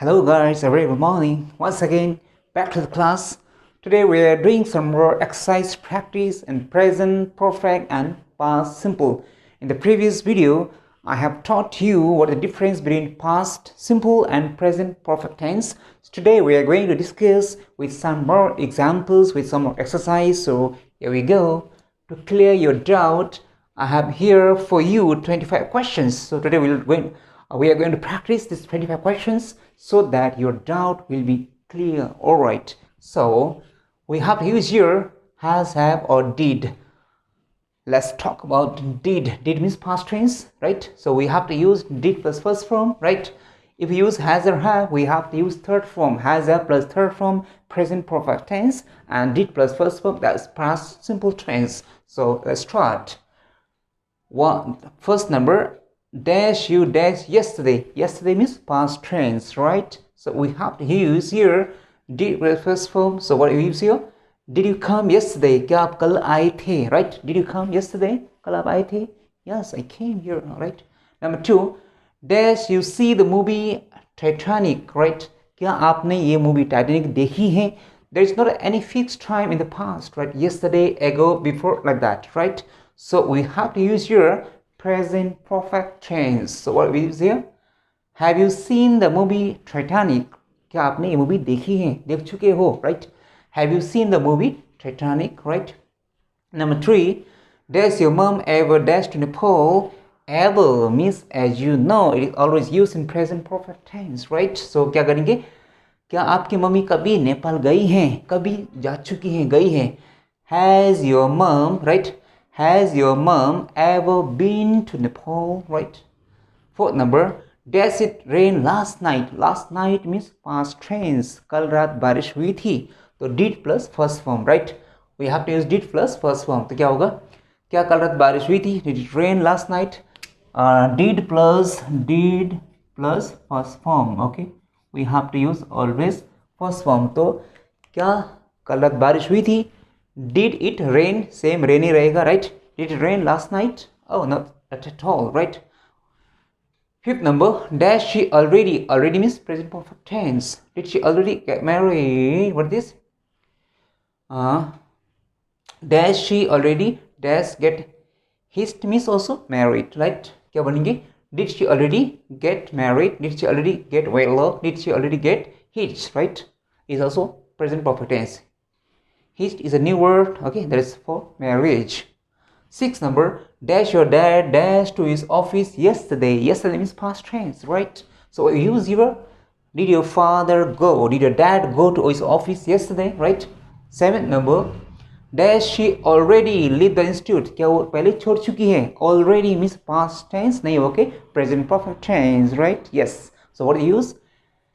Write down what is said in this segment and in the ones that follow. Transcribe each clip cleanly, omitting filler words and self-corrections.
Hello guys, a very good morning. Once again, back to the class. Today we are doing some more exercise practice in present perfect and past simple. In the previous video, I have taught you what the difference between past simple and present perfect tense. So today we are going to discuss with some more examples, with some more exercise. So here we go. To clear your doubt, I have here for you 25 questions. So today we are going to practice these 25 questions so that your doubt will be clear. Alright, so we have to use here has, have or did. Let's talk about did. Did means past tense, right? So we have to use did plus first form, right? If we use has or have, we have to use third form. Has, have plus third form, present perfect tense, and did plus first form, that's past simple tense. So let's start. First number, dash you dash yesterday. Yesterday means past tense, right? So we have to use here did plus first form. So what do you use here? Did you come yesterday? क्या आप कल आए थे? Right? Did you come yesterday? कल आप आए थे? Yes, I came here. Right? Number 2, dash you see the movie Titanic. Right? क्या आपने ये movie Titanic देखी है? There is not any fixed time in the past, right? Yesterday, ago, before, like that, right? So we have to use here present perfect tense. So what we use here? Have you seen the movie Titanic? क्या आपने ये movie देखी है? देख चुके हो, right? Have you seen the movie Titanic, right? Number 3, does your mom ever dash to Nepal? Ever means, as you know, it is always used in present perfect tense, right? So क्या करेंगे? क्या आपकी mummy कभी नेपाल गई हैं? कभी जा चुकी हैं, गई हैं? Has your mom, right? Has your mom ever been to Nepal, right? Fourth number, does it rain last night? Last night means past tense. कल रात बारिश हुई थी. तो did plus first form, right? We have to use did plus first form. तो क्या होगा? क्या कल रात बारिश हुई थी? Did it rain last night? Did plus first form. Okay, we have to use always first form. तो क्या कल रात बारिश हुई थी? Did it rain? Same rain ही रहेगा, right? Did it rain last night? Oh, not at all, right? Fifth number, dash she already. Already means present perfect tense. Did she already get married? What is this? Dash she already dash get hitched means also married, right? क्या बनेंगे? Did she already get married? Did she already get well? Did she already get hitched, right? Is also present perfect tense. Hitched is a new word, okay, that is for marriage. Sixth number, dash your dad dash to his office yesterday. Yesterday means past tense, right? So we use here, did your father go? Did your dad go to his office yesterday, right? Seventh number, dash she already leave the institute. क्या वो पहले छोड़ चुकी है? Already means past tense नहीं, okay? Present perfect tense, right? Yes. So what do you use?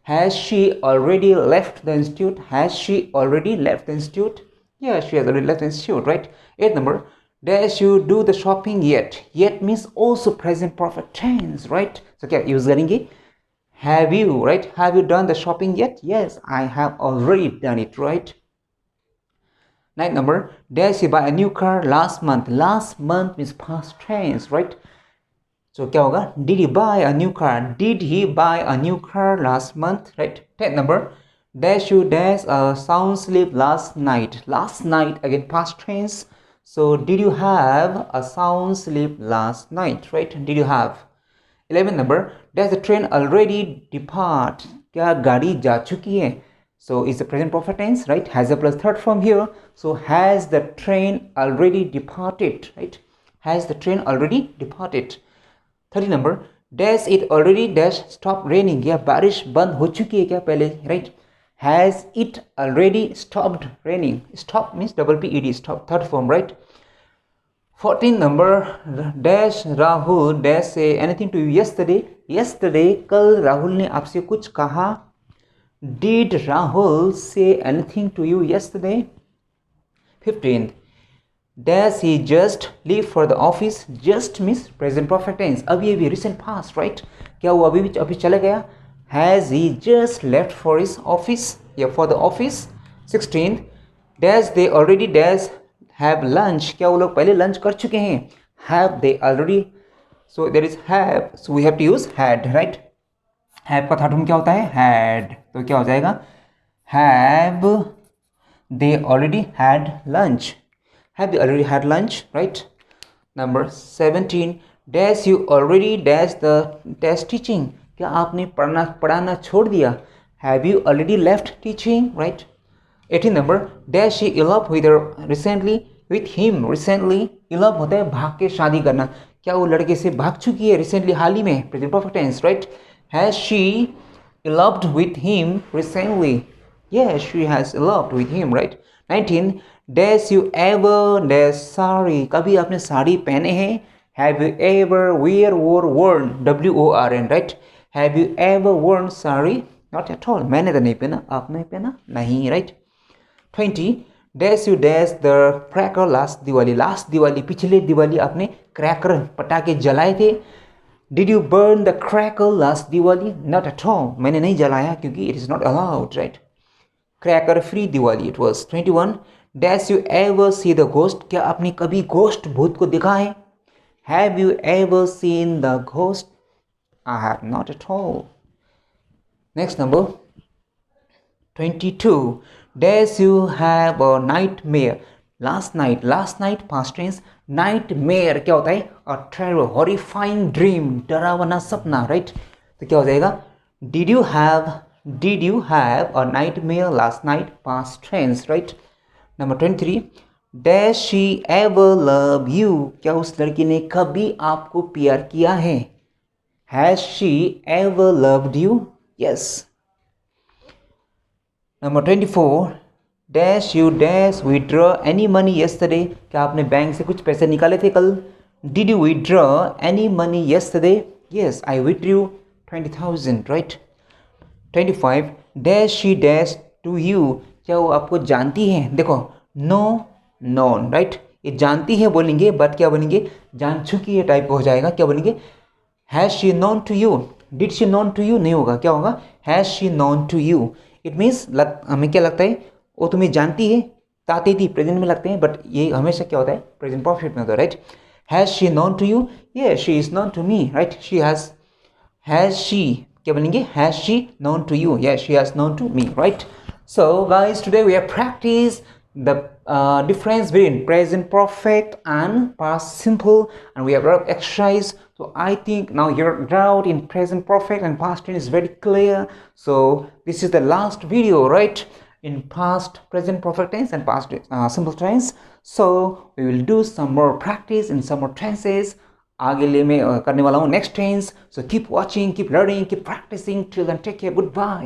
Has she already left the institute? Has she already left the institute? Yeah, she has already left the institute, right? Eighth number, dash you do the shopping yet? Yet means also present perfect tense, right? So क्या use करेंगे? Have you, right? Have you done the shopping yet? Yes, I have already done it, right? Ninth number, dash you buy a new car last month? Last month means past tense, right? So क्या होगा? Did he buy a new car? Did he buy a new car last month, right? 10th number, dash you dash a sound sleep last night? Last night, again past tense. So did you have a sound sleep last night, right? Did you have? 11th number, does the train already depart? क्या गाड़ी जा चुकी है? So it's the present perfect tense, right? Has a plus third form here. So has the train already departed, right? Has the train already departed? 30 number, dash it already dash stop raining. या बारिश बंद हो चुकी है क्या पहले, right? Has it already stopped raining? Stop means double P-E-D, stop, third form, right? 14 number, dash Rahul dash say anything to you yesterday. Yesterday, कल राहुल ने आपसे कुछ कहा. Did Rahul say anything to you yesterday? 15th, does he just leave for the office? Just means present perfect tense. अभी अभी recent past, right? क्या वो अभी चला गया? Has he just left for his office? Yeah, for the office. 16th, does they already dash have lunch? क्या वो लोग पहले lunch कर चुके हैं? Have they already? So there is have. So we have to use had, right? Have का third form क्या होता है? हैड। तो क्या हो जाएगा? Have they already had lunch. Have they already had lunch, right? Number 17, dash you already dash the test teaching. क्या आपने पढ़ाना छोड़ दिया? Have you already left teaching, right? 18 number, dash she elope with recently with him. Recently elope होता है भाग के शादी करना। क्या वो लड़के से भाग चुकी है रिसेंटली, हाल ही में? Present perfect tense, right? Has she eloped with him recently? Yes, she has eloped with him, right? 19, dash you ever dash sari. कभी आपने साड़ी पहने हैं? Have you ever wear worn, WORN, right? Have you ever worn sari? Not at all. मैंने तो नहीं पहना, आपने पहना? नहीं, right? 20, dash you dash the cracker last Diwali. Last Diwali, पिछले दिवाली आपने क्रैकर पटाखे जलाए थे। Did you burn the cracker last Diwali? Not at all, मैंने नहीं जलाया क्योंकि it is not allowed, right? Cracker free Diwali it was. 21, dash you ever see the ghost. क्या आपने कभी घोस्ट भूत को देखा है? Have you ever seen the ghost? I have not at all. Next number 22, dash you have a nightmare last night. Last night past tense, nightmare क्या होता है? अ टेरर, हॉरिफाइंग ड्रीम, डरावना सपना, राइट? तो क्या हो जाएगा? Did you have a nightmare last night past tense, right? Number 23, dash she ever love you. क्या उस लड़की ने कभी आपको प्यार किया है? Has she ever loved you? Yes. Number 24, dash you dash withdraw any money yesterday. क्या आपने बैंक से कुछ पैसे निकाले थे कल? Did you withdraw any money yesterday? Yes, I withdrew 20,000, right? 25, dash she dash to you. क्या वो आपको जानती है? देखो, नो नॉन, राइट? ये जानती है बोलेंगे, बट क्या बोलेंगे? जान चुकी है टाइप हो जाएगा। क्या बोलेंगे? Has she known to you. Did she known to you नहीं होगा, क्या होगा? Has she known to you. It means हमें क्या लगता है? वो तुम्हें जानती है। ताते थी प्रेजेंट में लगते हैं, बट ये हमेशा क्या होता है? प्रेजेंट परफेक्ट में होता है, right? Has she known to you? ये she is known to me, right? Has she क्या बोलेंगे? Has she known to you? yes, she has known to me, right? So guys, today we have practiced the difference between present perfect and past simple, and we have a lot of exercise. So I think now your doubt in present perfect and past tense is very clear. So this is the last video, right, in past present perfect tense and past simple tense. So we will do some more practice in some more tenses. आगे ले मैं करने वाला हूँ next tense. So keep watching, keep learning, keep practicing. Till then, take care. Goodbye.